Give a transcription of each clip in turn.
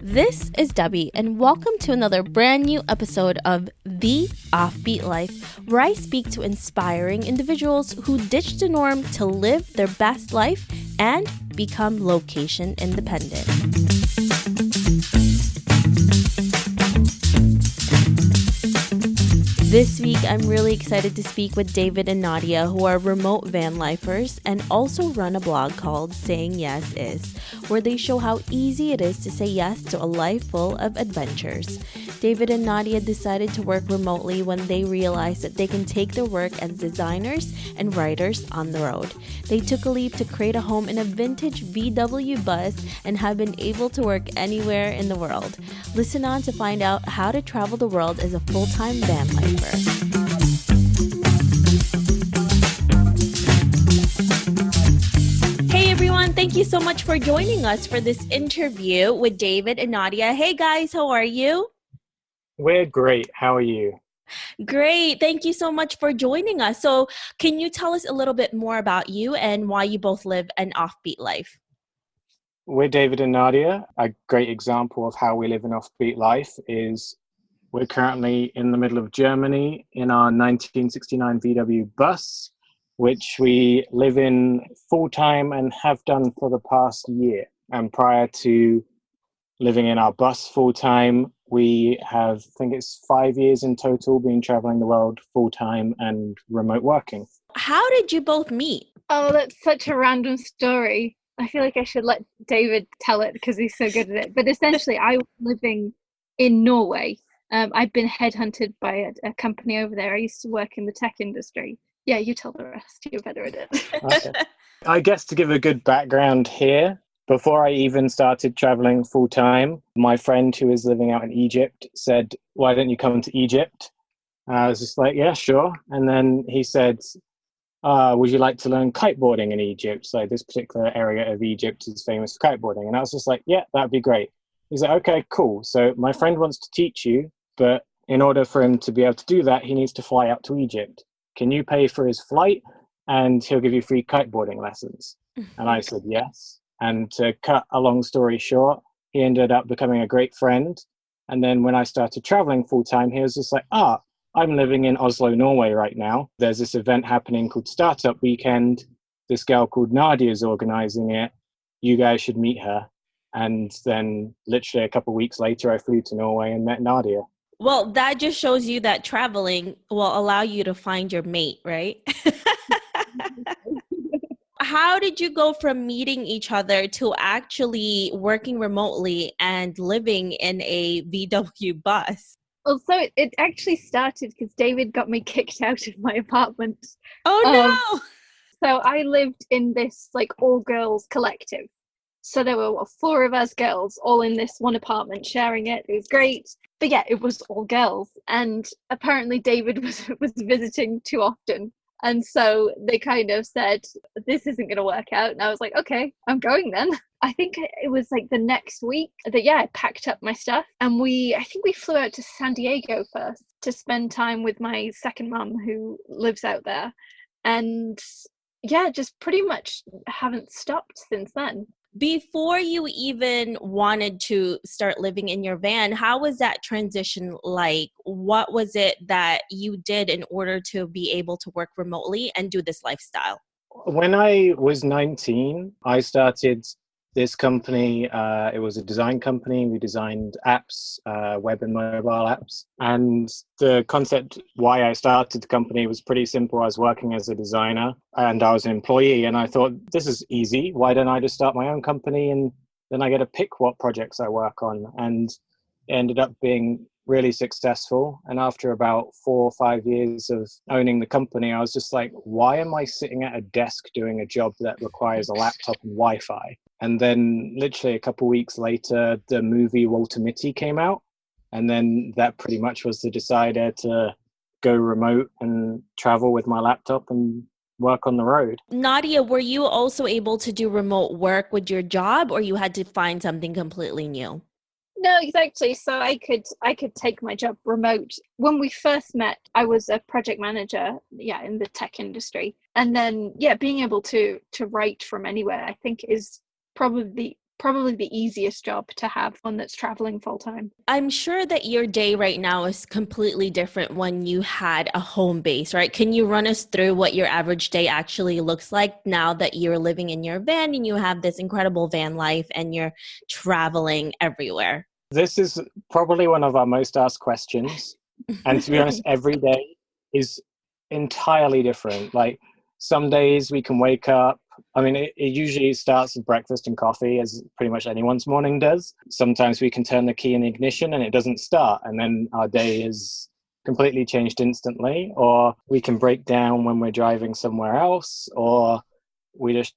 This is Debbie, and welcome to another brand new episode of The Offbeat Life, where I speak to inspiring individuals who ditch the norm to live their best life and become location independent. This week, I'm really excited to speak with David and Nadia, who are remote vanlifers and also run a blog called sayingyes.is, where they show how easy it is to say yes to a life full of adventures. David and Nadia decided to work remotely when they realized that they can take their work as designers and writers on the road. They took a leap to create a home in a vintage VW bus and have been able to work anywhere in the world. Listen on to find out how to travel the world as a full-time van lifer. Hey everyone, thank you so much for joining us for this interview with David and Nadia. Hey guys, how are you? We're great. How are you? Great. Thank you so much for joining us. So can you tell us a little bit more about you and why you both live an offbeat life? We're David and Nadia. A great example of how we live an offbeat life is we're currently in the middle of Germany in our 1969 VW bus, which we live in full-time and have done for the past year. And prior to living in our bus full-time, we have, I think it's 5 years in total, been traveling the world full-time and remote working. How did you both meet? Oh, that's such a random story. I feel like I should let David tell it because he's so good at it. But essentially, I was living in Norway. I'd been headhunted by a company over there. I used to work in the tech industry. Yeah, you tell the rest. You're better at it. Okay. I guess to give a good background here, before I even started traveling full time, my friend who is living out in Egypt said, "Why don't you come to Egypt?" I was just like, "Yeah, sure." And then he said, "Would you like to learn kiteboarding in Egypt?" So this particular area of Egypt is famous for kiteboarding. And I was just like, "Yeah, that'd be great." He's like, "Okay, cool. So my friend wants to teach you, but in order for him to be able to do that, he needs to fly out to Egypt. Can you pay for his flight? And he'll give you free kiteboarding lessons." And I said, yes. And to cut a long story short, he ended up becoming a great friend. And then when I started traveling full time, he was just like, I'm living in Oslo, Norway right now. There's this event happening called Startup Weekend. This girl called Nadia is organizing it. You guys should meet her. And then literally a couple of weeks later, I flew to Norway and met Nadia. Well, that just shows you that traveling will allow you to find your mate, right? How did you go from meeting each other to actually working remotely and living in a VW bus? Well, so it actually started because David got me kicked out of my apartment. Oh no! So I lived in this like all-girls collective. So there were 4 of us girls all in this one apartment sharing it. It was great. But yeah, it was all girls. And apparently David was visiting too often. And so they kind of said, this isn't going to work out. And I was like, okay, I'm going then. I think it was like the next week that, I packed up my stuff. And I think we flew out to San Diego first to spend time with my second mum who lives out there. And just pretty much haven't stopped since then. Before you even wanted to start living in your van, how was that transition like? What was it that you did in order to be able to work remotely and do this lifestyle? When I was 19, I started this company. It was a design company. We designed apps, web and mobile apps. And the concept why I started the company was pretty simple. I was working as a designer and I was an employee. And I thought, this is easy. Why don't I just start my own company? And then I get to pick what projects I work on. And it ended up being really successful. And after about 4 or 5 years of owning the company, I was just like, why am I sitting at a desk doing a job that requires a laptop and Wi-Fi? And then literally a couple of weeks later, the movie Walter Mitty came out. And then that pretty much was the decider to go remote and travel with my laptop and work on the road. Nadia, were you also able to do remote work with your job, or you had to find something completely new? No, exactly. So I could take my job remote. When we first met, I was a project manager, in the tech industry. And then being able to write from anywhere, I think is probably the easiest job to have, one that's traveling full time. I'm sure that your day right now is completely different when you had a home base, right? Can you run us through what your average day actually looks like now that you're living in your van and you have this incredible van life and you're traveling everywhere? This is probably one of our most asked questions. And to be honest, every day is entirely different. Like some days we can wake up. I mean, it usually starts with breakfast and coffee, as pretty much anyone's morning does. Sometimes we can turn the key in the ignition and it doesn't start. And then our day is completely changed instantly. Or we can break down when we're driving somewhere else, or we just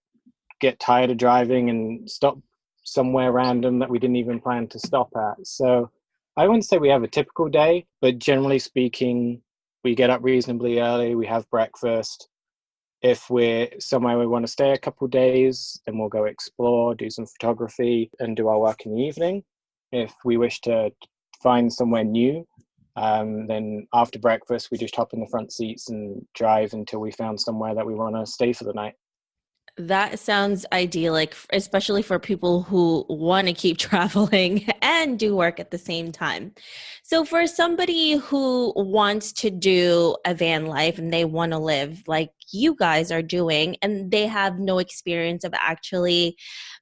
get tired of driving and stop somewhere random that we didn't even plan to stop at. So I wouldn't say we have a typical day, but generally speaking, we get up reasonably early, we have breakfast. If we're somewhere we want to stay a couple of days, then we'll go explore, do some photography, and do our work in the evening. If we wish to find somewhere new, then after breakfast, we just hop in the front seats and drive until we found somewhere that we want to stay for the night. That sounds idyllic, especially for people who want to keep traveling and do work at the same time. So for somebody who wants to do a van life and they want to live like you guys are doing, and they have no experience of actually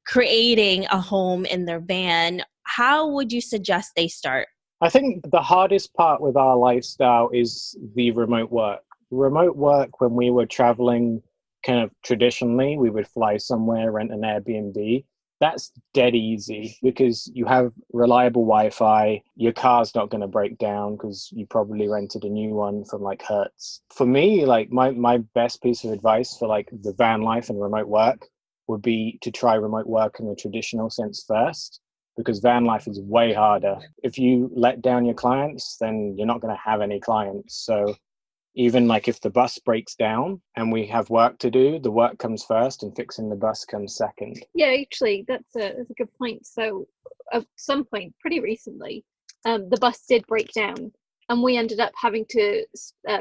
creating a home in their van, how would you suggest they start? I think the hardest part with our lifestyle is the remote work. Remote work, when we were traveling kind of traditionally, we would fly somewhere, rent an Airbnb. That's dead easy because you have reliable Wi-Fi. Your car's not going to break down because you probably rented a new one from like Hertz. For me, like my best piece of advice for like the van life and remote work would be to try remote work in the traditional sense first, because van life is way harder. If you let down your clients, then you're not going to have any clients. So even like if the bus breaks down and we have work to do, the work comes first and fixing the bus comes second. Yeah, actually, that's a good point. So at some point, pretty recently, the bus did break down, and we ended up having to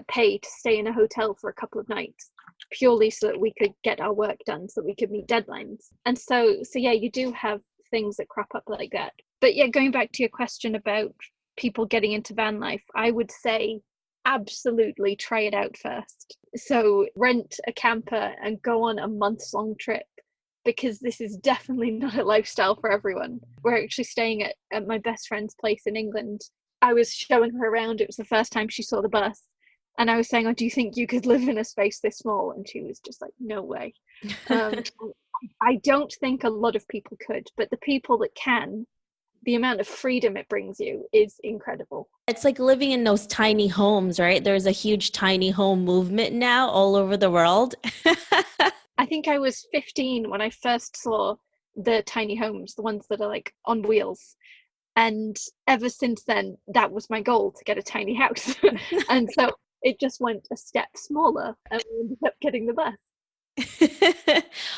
pay to stay in a hotel for a couple of nights, purely so that we could get our work done, so that we could meet deadlines. And so yeah, you do have things that crop up like that. But yeah, going back to your question about people getting into van life, I would say absolutely try it out first. So rent a camper and go on a months-long trip, because this is definitely not a lifestyle for everyone. We're actually staying at my best friend's place in England. I was showing her around. It was the first time she saw the bus. And I was saying, oh, do you think you could live in a space this small? And she was just like, no way. I don't think a lot of people could, but the people that can, the amount of freedom it brings you is incredible. It's like living in those tiny homes, right? There's a huge tiny home movement now all over the world. I think I was 15 when I first saw the tiny homes, the ones that are like on wheels. And ever since then, that was my goal, to get a tiny house. And so it just went a step smaller, and we ended up getting the bus.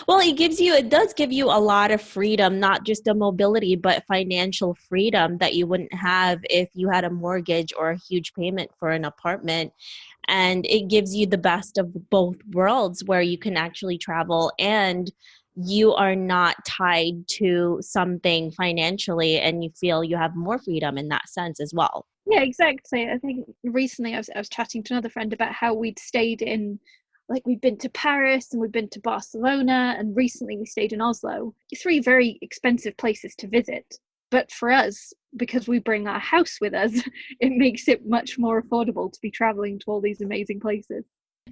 Well, it does give you a lot of freedom, not just a mobility, but financial freedom that you wouldn't have if you had a mortgage or a huge payment for an apartment. And it gives you the best of both worlds, where you can actually travel and you are not tied to something financially, and you feel you have more freedom in that sense as well. Yeah, exactly. I think recently I was chatting to another friend about how we'd stayed in, like, we've been to Paris and we've been to Barcelona, and recently we stayed in Oslo. 3 very expensive places to visit. But for us, because we bring our house with us, it makes it much more affordable to be traveling to all these amazing places.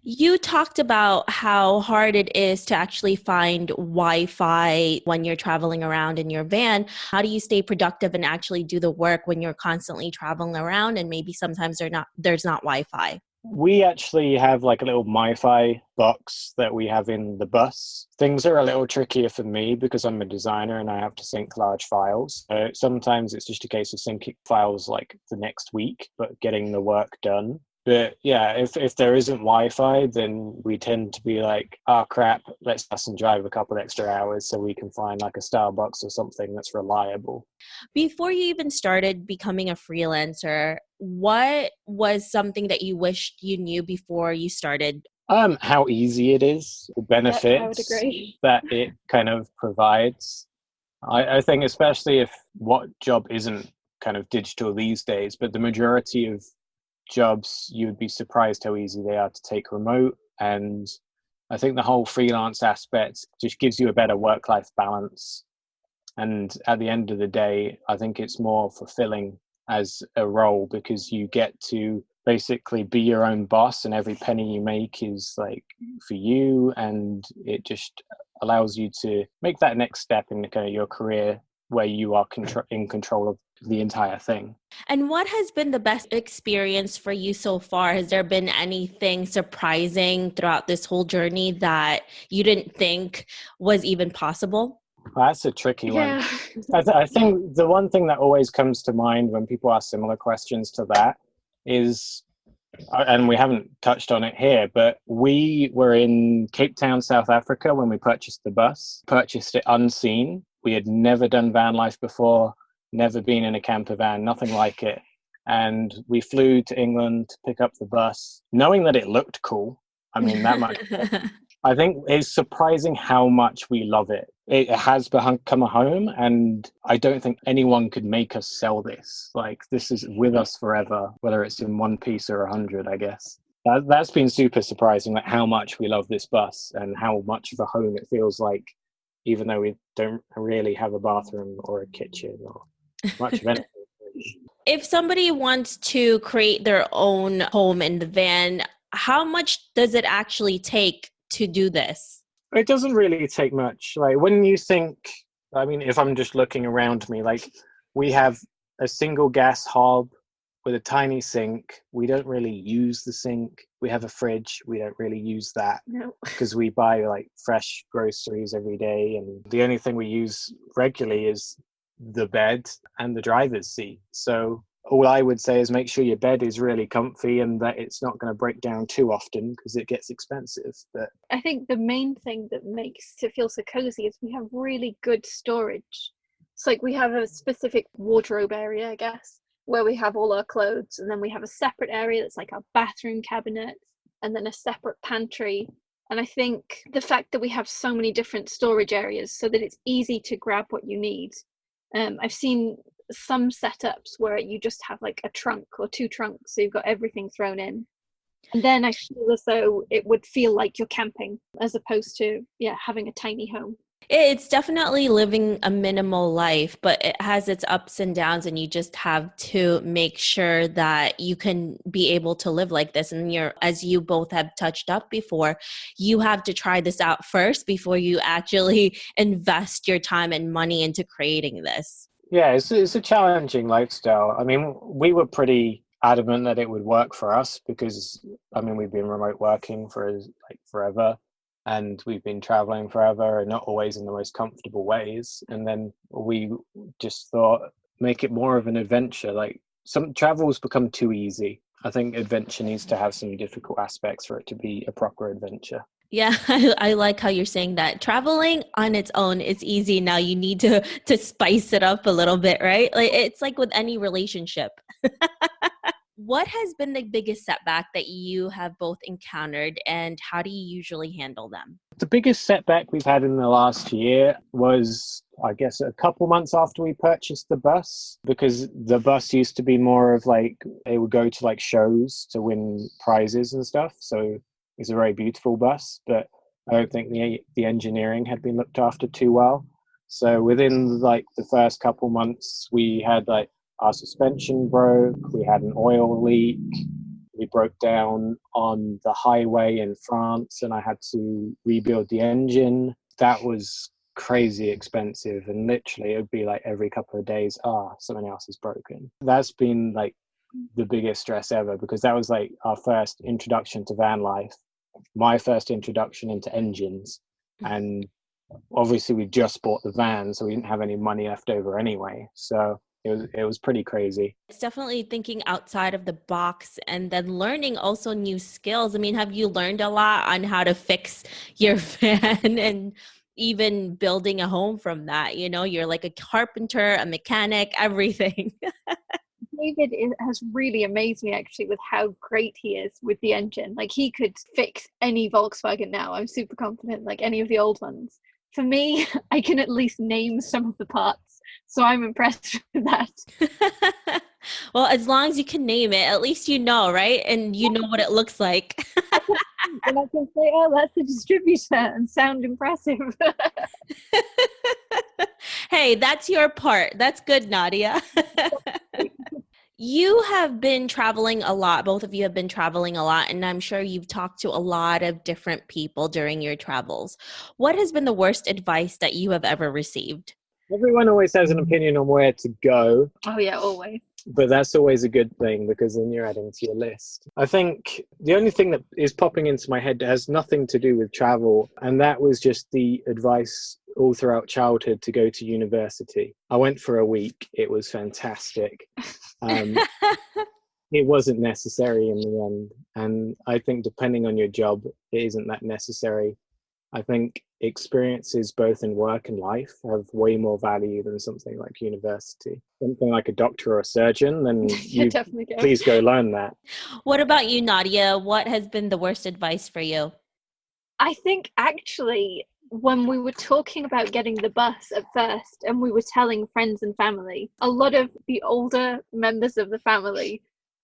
You talked about how hard it is to actually find Wi-Fi when you're traveling around in your van. How do you stay productive and actually do the work when you're constantly traveling around and maybe sometimes there's not Wi-Fi? We actually have like a little MiFi box that we have in the bus. Things are a little trickier for me because I'm a designer and I have to sync large files. Sometimes it's just a case of syncing files like the next week, but getting the work done. But yeah, if there isn't Wi-Fi, then we tend to be like, oh crap, let's us and drive a couple extra hours so we can find like a Starbucks or something that's reliable. Before you even started becoming a freelancer, what was something that you wished you knew before you started? How easy it is, the Yep, I would benefits agree. that it kind of provides. I think especially if what job isn't kind of digital these days, but the majority of jobs, you would be surprised how easy they are to take remote. And I think the whole freelance aspect just gives you a better work-life balance. And at the end of the day, I think it's more fulfilling as a role because you get to basically be your own boss, and every penny you make is like for you, and it just allows you to make that next step in kind of your career where you are in control of the entire thing. And what has been the best experience for you so far? Has there been anything surprising throughout this whole journey that you didn't think was even possible? Well, that's a tricky one. Yeah. I think the one thing that always comes to mind when people ask similar questions to that is, and we haven't touched on it here, but we were in Cape Town, South Africa when we purchased the bus, purchased it unseen. We had never done van life before, never been in a camper van, nothing like it. And we flew to England to pick up the bus, knowing that it looked cool. I mean, that much. I think it's surprising how much we love it. It has become a home, and I don't think anyone could make us sell this. Like, this is with us forever, whether it's in one piece or 100, I guess. That's been super surprising, like how much we love this bus and how much of a home it feels like, even though we don't really have a bathroom or a kitchen or much of anything. If somebody wants to create their own home in the van, how much does it actually take to do this? It doesn't really take much. Like when you think, I mean, if I'm just looking around me, like we have a single gas hob with a tiny sink. We don't really use the sink. We have a fridge. We don't really use that No. because we buy like fresh groceries every day. And the only thing we use regularly is the bed and the driver's seat. So all I would say is make sure your bed is really comfy and that it's not going to break down too often because it gets expensive. But I think the main thing that makes it feel so cozy is we have really good storage. It's like we have a specific wardrobe area, I guess, where we have all our clothes, and then we have a separate area that's like our bathroom cabinet, and then a separate pantry. And I think the fact that we have so many different storage areas so that it's easy to grab what you need. I've seen some setups where you just have like a trunk or two trunks, so you've got everything thrown in. And then I feel as though it would feel like you're camping as opposed to, having a tiny home. It's definitely living a minimal life, but it has its ups and downs, and you just have to make sure that you can be able to live like this. And as you both have touched up before, you have to try this out first before you actually invest your time and money into creating this. yeah, it's a challenging lifestyle. I mean, we were pretty adamant that it would work for us because, I mean, we've been remote working for like forever, and we've been traveling forever and not always in the most comfortable ways. And then we just thought, make it more of an adventure. Like some travel's become too easy. I think adventure needs to have some difficult aspects for it to be a proper adventure. Yeah, I like how you're saying that. Traveling on its own is easy. Now you need to spice it up a little bit, right? Like it's like with any relationship. What has been the biggest setback that you have both encountered, and how do you usually handle them? The biggest setback we've had in the last year was, I guess, a couple months after we purchased the bus, because the bus used to be more of like, they would go to like shows to win prizes and stuff. So it's a very beautiful bus, but I don't think the engineering had been looked after too well. So within like the first couple months, we had like our suspension broke, we had an oil leak, we broke down on the highway in France and I had to rebuild the engine. That was crazy expensive, and literally it would be like every couple of days, something else is broken. That's been like the biggest stress ever, because that was like our first introduction to van life, my first introduction into engines, and obviously we just bought the van, so we didn't have any money left over anyway. So It was pretty crazy. It's definitely thinking outside of the box and then learning also new skills. I mean, have you learned a lot on how to fix your van and even building a home from that? You know, you're like a carpenter, a mechanic, everything. Has really amazed me actually with how great he is with the engine. Like he could fix any Volkswagen now. I'm super confident, like any of the old ones. For me, I can at least name some of the parts. So I'm impressed with that. Well, as long as you can name it, at least you know, right? And you know what it looks like. And I can say, oh, that's a distributor and sound impressive. Hey, that's your part. That's good, Nadia. You have been traveling a lot. Both of you have been traveling a lot, and I'm sure you've talked to a lot of different people during your travels. What has been the worst advice that you have ever received? Everyone always has an opinion on where to go, Oh yeah, always. but that's always a good thing because then you're adding to your list. I think the only thing that is popping into my head has nothing to do with travel, and that was just the advice all throughout childhood to go to university. I went for a week. It was fantastic. It wasn't necessary in the end, and I think depending on your job, it isn't that necessary. I think experiences both in work and life have way more value than something like university. Something like a doctor or a surgeon, then you definitely go. please go learn that. What about you, Nadia? What has been the worst advice for you? I think actually when we were talking about getting the bus at first and we were telling friends and family, a lot of the older members of the family,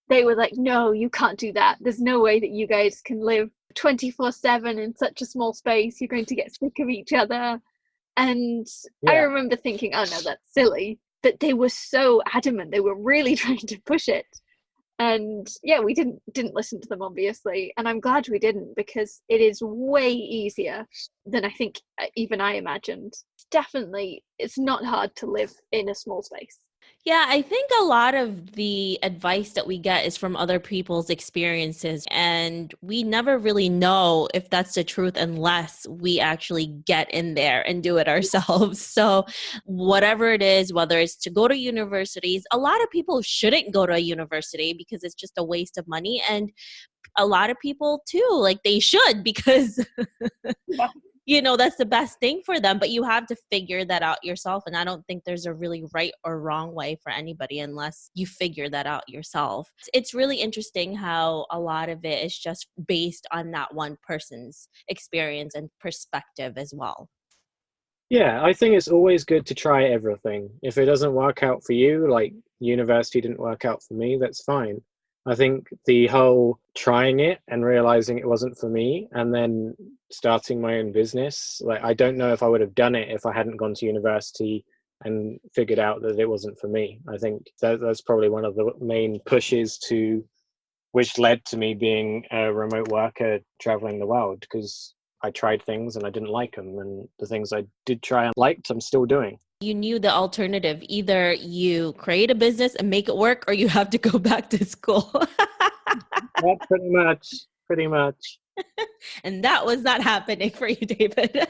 they were like, no, you can't do that. There's no way that you guys can live 24/7 in such a small space. You're going to get sick of each other. And I remember thinking, oh no, that's silly. But they were so adamant. They were really trying to push it. And yeah, we didn't listen to them, obviously, and I'm glad we didn't, because it is way easier than I think even I imagined. Definitely, it's not hard to live in a small space. Yeah, I think a lot of the advice that we get is from other people's experiences, and we never really know if that's the truth unless we actually get in there and do it ourselves. So, whatever it is, whether it's to go to universities, a lot of people shouldn't go to a university because it's just a waste of money. And a lot of people too, like they should, because Yeah. you know, that's the best thing for them, but you have to figure that out yourself. And I don't think there's a really right or wrong way for anybody unless you figure that out yourself. It's really interesting how a lot of it is just based on that one person's experience and perspective as well. Yeah, I think it's always good to try everything. If it doesn't work out for you, like university didn't work out for me, that's fine. I think the whole trying it and realizing it wasn't for me and then starting my own business, like I don't know if I would have done it if I hadn't gone to university and figured out that it wasn't for me. I think that's probably one of the main pushes to which led to me being a remote worker traveling the world, because I tried things and I didn't like them, and the things I did try and liked, I'm still doing. You knew the alternative. Either you create a business and make it work, or you have to go back to school. Yeah, pretty much. And that was not happening for you, David.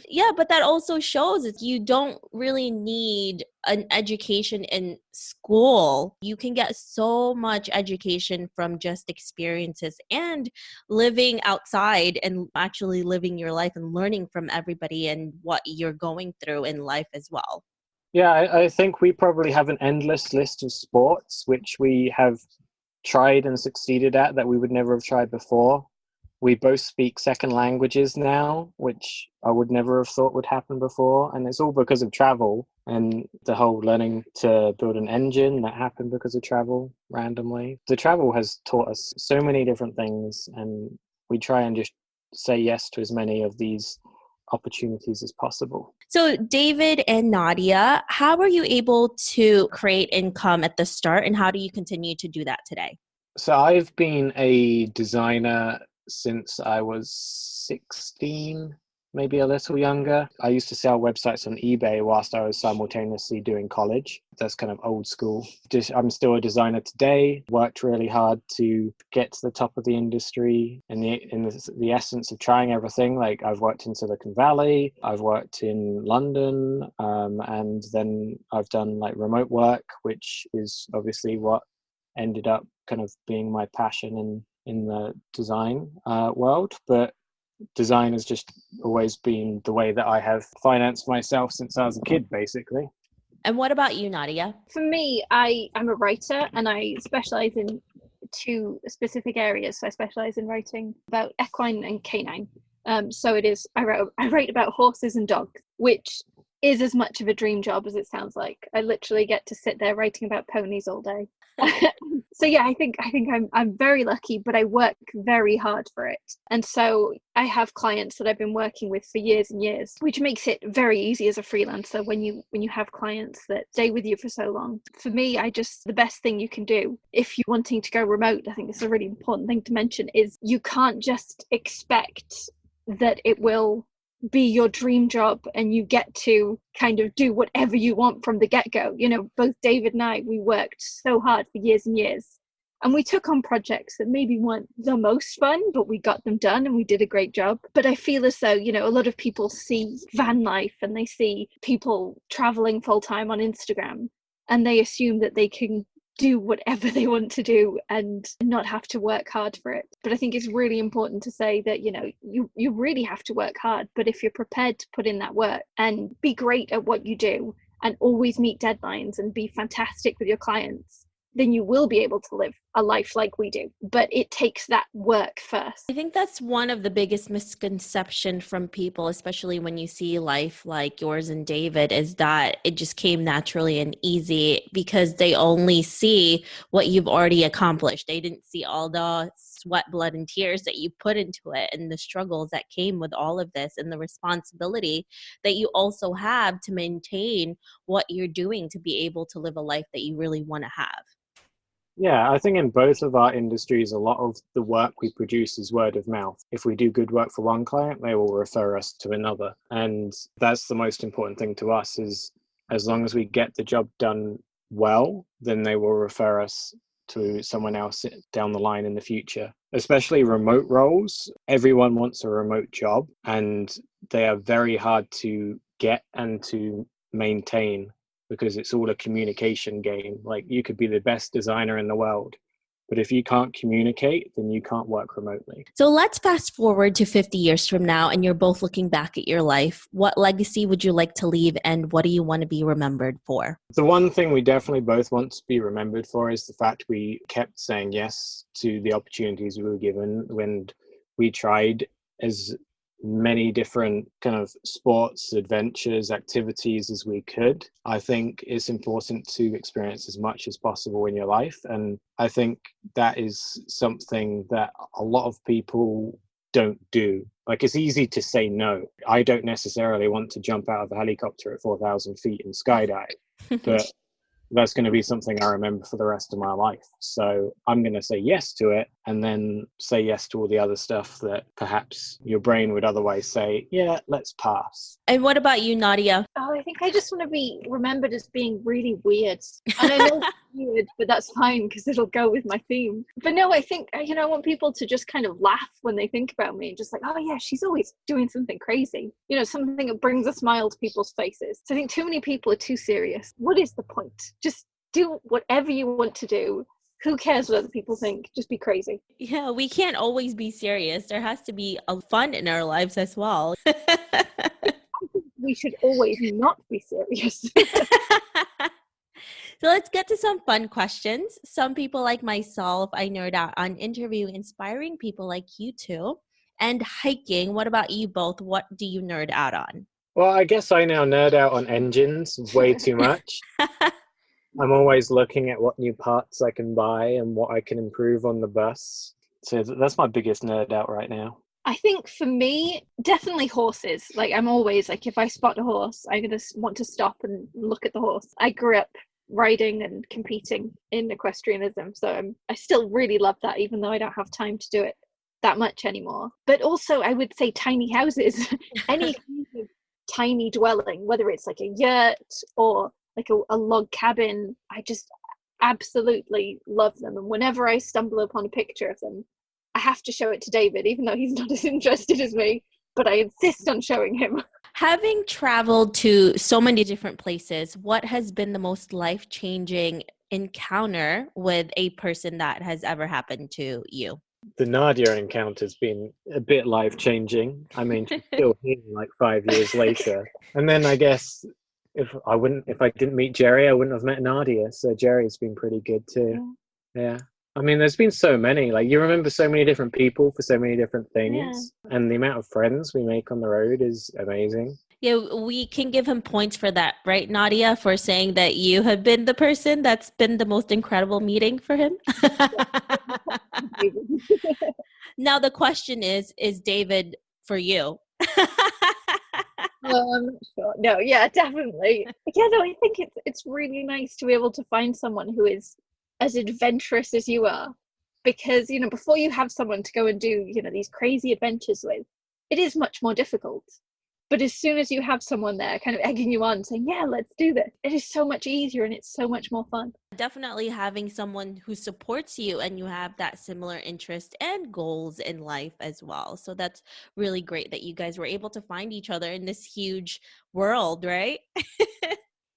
Yeah, but that also shows that you don't really need an education in school. You can get so much education from just experiences and living outside and actually living your life and learning from everybody and what you're going through in life as well. Yeah, I think we probably have an endless list of sports which we have tried and succeeded at that we would never have tried before. We both speak second languages now, which I would never have thought would happen before. And it's all because of travel and the whole learning to build an engine that happened because of travel randomly. The travel has taught us so many different things, and we try and just say yes to as many of these opportunities as possible. So, David and Nadia, how were you able to create income at the start, and how do you continue to do that today? So I've been a designer since I was 16. maybe a little younger. I used to sell websites on eBay whilst I was simultaneously doing college. That's kind of old school. I'm still a designer today. Worked really hard to get to the top of the industry in the essence of trying everything. Like I've worked in Silicon Valley, I've worked in London, and then I've done like remote work, which is obviously what ended up kind of being my passion in the design world. But design has just always been the way that I have financed myself since I was a kid, basically. And what about you, Nadia? For me, I'm a writer and I specialize in two specific areas. So I specialize in writing about equine and canine. So it is, I write about horses and dogs, which is as much of a dream job as it sounds like. I literally get to sit there writing about ponies all day. So yeah, I think I'm very lucky, but I work very hard for it. And so I have clients that I've been working with for years and years, which makes it very easy as a freelancer when you have clients that stay with you for so long. For me, the best thing you can do if you're wanting to go remote, I think it's a really important thing to mention, is you can't just expect that it will be your dream job and you get to kind of do whatever you want from the get-go. You know, both David and I, we worked so hard for years and years, and we took on projects that maybe weren't the most fun, but we got them done and we did a great job. But I feel as though, you know, a lot of people see van life and they see people traveling full-time on Instagram and they assume that they can do whatever they want to do and not have to work hard for it. But I think it's really important to say that, you know, you really have to work hard, but if you're prepared to put in that work and be great at what you do and always meet deadlines and be fantastic with your clients, then you will be able to live a life like we do. But it takes that work first. I think that's one of the biggest misconceptions from people, especially when you see life like yours and David, is that it just came naturally and easy because they only see what you've already accomplished. They didn't see all the sweat, blood, and tears that you put into it and the struggles that came with all of this and the responsibility that you also have to maintain what you're doing to be able to live a life that you really want to have. Yeah, I think in both of our industries, a lot of the work we produce is word of mouth. If we do good work for one client, they will refer us to another. And that's the most important thing to us, is as long as we get the job done well, then they will refer us to someone else down the line in the future. Especially remote roles. Everyone wants a remote job and they are very hard to get and to maintain, because it's all a communication game. Like, you could be the best designer in the world, but if you can't communicate, then you can't work remotely. So let's fast forward to 50 years from now, and you're both looking back at your life. What legacy would you like to leave, and what do you want to be remembered for? The one thing we definitely both want to be remembered for is the fact we kept saying yes to the opportunities we were given when we tried as many different kind of sports, adventures, activities as we could. I think it's important to experience as much as possible in your life. And I think that is something that a lot of people don't do. Like, it's easy to say no. I don't necessarily want to jump out of a helicopter at 4,000 feet and skydive, but that's going to be something I remember for the rest of my life. So I'm going to say yes to it, and then say yes to all the other stuff that perhaps your brain would otherwise say, yeah, let's pass. And what about you, Nadia? Oh, I think I just want to be remembered as being really weird. And I know it's weird, but that's fine because it'll go with my theme. But no, I think, you know, I want people to just kind of laugh when they think about me, just like, oh yeah, she's always doing something crazy. You know, something that brings a smile to people's faces. So I think too many people are too serious. What is the point? Just do whatever you want to do. Who cares what other people think? Just be crazy. Yeah, we can't always be serious. There has to be a fun in our lives as well. We should always not be serious. So let's get to some fun questions. Some people like myself, I nerd out on interview inspiring people like you two. And hiking, what about you both? What do you nerd out on? Well, I guess I now nerd out on engines way too much. I'm always looking at what new parts I can buy and what I can improve on the bus. So that's my biggest nerd out right now. I think for me, definitely horses. Like, I'm always like, if I spot a horse, I'm going to want to stop and look at the horse. I grew up riding and competing in equestrianism, so I still really love that, even though I don't have time to do it that much anymore. But also, I would say tiny houses, any kind of tiny dwelling, whether it's like a yurt or like a log cabin, I just absolutely love them. And whenever I stumble upon a picture of them, I have to show it to David, even though he's not as interested as me, but I insist on showing him. Having traveled to so many different places, what has been the most life-changing encounter with a person that has ever happened to you? The Nadia encounter's been a bit life-changing. I mean, she's still here like 5 years later. And then I guess if I didn't meet Jerry, I wouldn't have met Nadia. So Jerry's been pretty good too. Yeah. I mean, there's been so many. Like, you remember so many different people for so many different things. Yeah. And the amount of friends we make on the road is amazing. Yeah, we can give him points for that, right, Nadia, for saying that you have been the person that's been the most incredible meeting for him? Now the question is David for you? No, I'm not sure. No, yeah, definitely. Yeah, no, I think it's really nice to be able to find someone who is as adventurous as you are, because before you have someone to go and do these crazy adventures with, it is much more difficult. But as soon as you have someone there kind of egging you on, saying, yeah, let's do this, it is so much easier and it's so much more fun. Definitely having someone who supports you and you have that similar interest and goals in life as well. So that's really great that you guys were able to find each other in this huge world, right?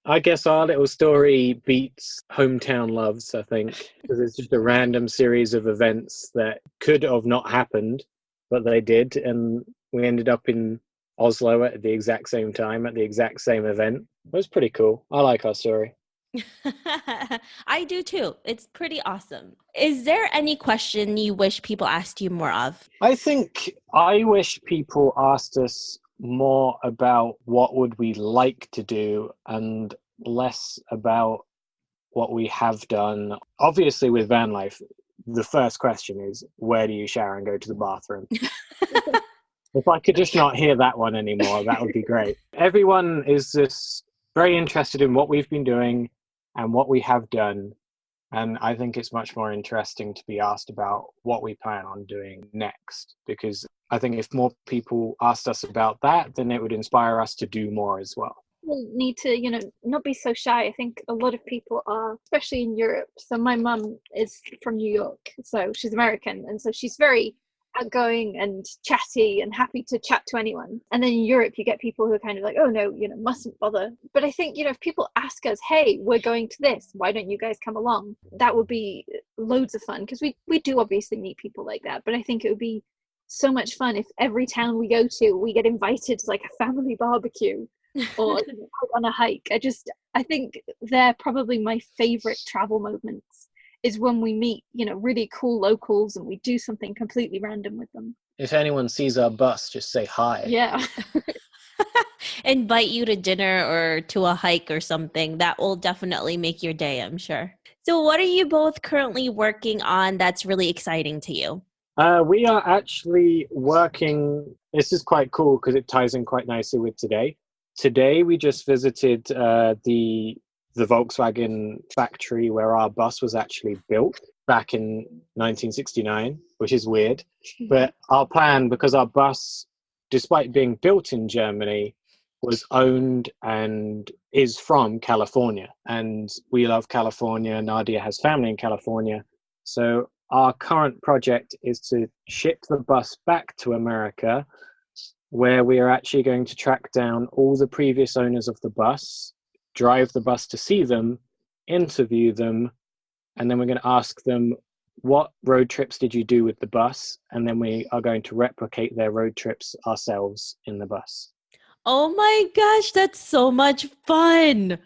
I guess our little story beats hometown loves, I think, because it's just a random series of events that could have not happened, but they did. And we ended up in Oslo at the exact same time, at the exact same event. It was pretty cool. I like our story. I do too. It's pretty awesome. Is there any question you wish people asked you more of? I think I wish people asked us more about what would we like to do and less about what we have done. Obviously, with van life, the first question is, where do you shower and go to the bathroom? If I could just not hear that one anymore, that would be great. Everyone is just very interested in what we've been doing and what we have done. And I think it's much more interesting to be asked about what we plan on doing next, because I think if more people asked us about that, then it would inspire us to do more as well. People need to, not be so shy. I think a lot of people are, especially in Europe. So my mum is from New York, so she's American. And so she's very outgoing and chatty and happy to chat to anyone. And then in Europe, you get people who are kind of like, oh no, mustn't bother. But I think, if people ask us, hey, we're going to this, why don't you guys come along? That would be loads of fun, because we do obviously meet people like that. But I think it would be so much fun if every town we go to, we get invited to like a family barbecue or on a hike. I think they're probably my favorite travel moments, is when we meet, really cool locals and we do something completely random with them. If anyone sees our bus, just say hi. Yeah. Invite you to dinner or to a hike or something. That will definitely make your day, I'm sure. So what are you both currently working on that's really exciting to you? We are actually working, this is quite cool because it ties in quite nicely with today. Today we just visited the Volkswagen factory where our bus was actually built back in 1969, which is weird. But our plan, because our bus, despite being built in Germany, was owned and is from California. And we love California. Nadia has family in California. So our current project is to ship the bus back to America, where we are actually going to track down all the previous owners of the bus, drive the bus to see them, interview them, and then we're going to ask them, what road trips did you do with the bus? And then we are going to replicate their road trips ourselves in the bus. Oh my gosh, that's so much fun.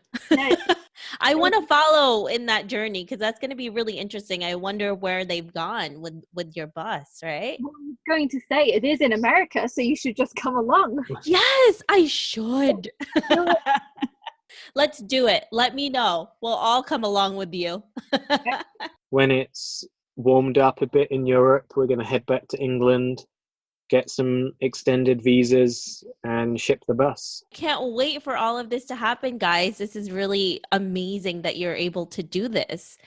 I want to follow in that journey because that's going to be really interesting. I wonder where they've gone with your bus, right? Well, I was going to say, it is in America, so you should just come along. Yes, I should. Let's do it. Let me know. We'll all come along with you. When it's warmed up a bit in Europe, we're going to head back to England, get some extended visas, and ship the bus. Can't wait for all of this to happen, guys. This is really amazing that you're able to do this.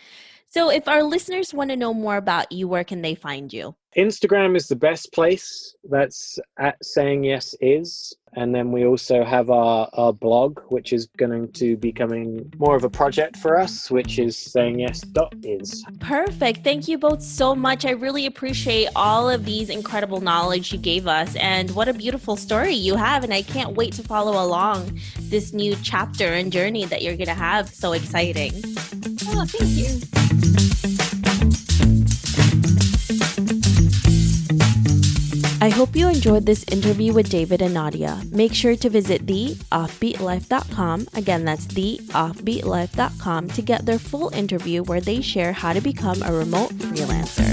So if our listeners want to know more about you, where can they find you? Instagram is the best place. That's at sayingyes.is. And then we also have our blog, which is going to be becoming more of a project for us, which is sayingyes.is. Perfect. Thank you both so much. I really appreciate all of these incredible knowledge you gave us, and what a beautiful story you have. And I can't wait to follow along this new chapter and journey that you're going to have. So exciting. Oh, thank you. I hope you enjoyed this interview with David and Nadia. Make sure to visit theoffbeatlife.com. Again, that's theoffbeatlife.com to get their full interview where they share how to become a remote freelancer.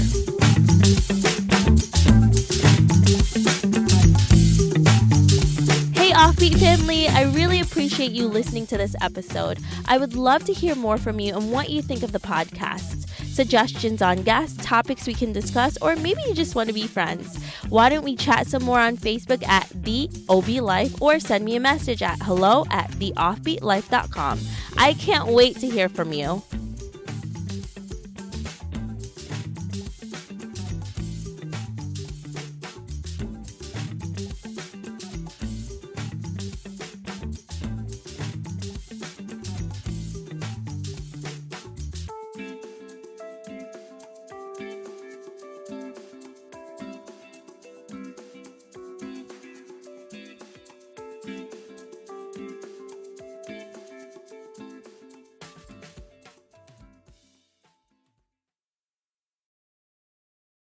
Hey Offbeat family, I really appreciate you listening to this episode. I would love to hear more from you and what you think of the podcast. Suggestions on guests, topics we can discuss, or maybe you just want to be friends. Why don't we chat some more on Facebook at The OB Life, or send me a message at hello@theoffbeatlife.com. I can't wait to hear from you.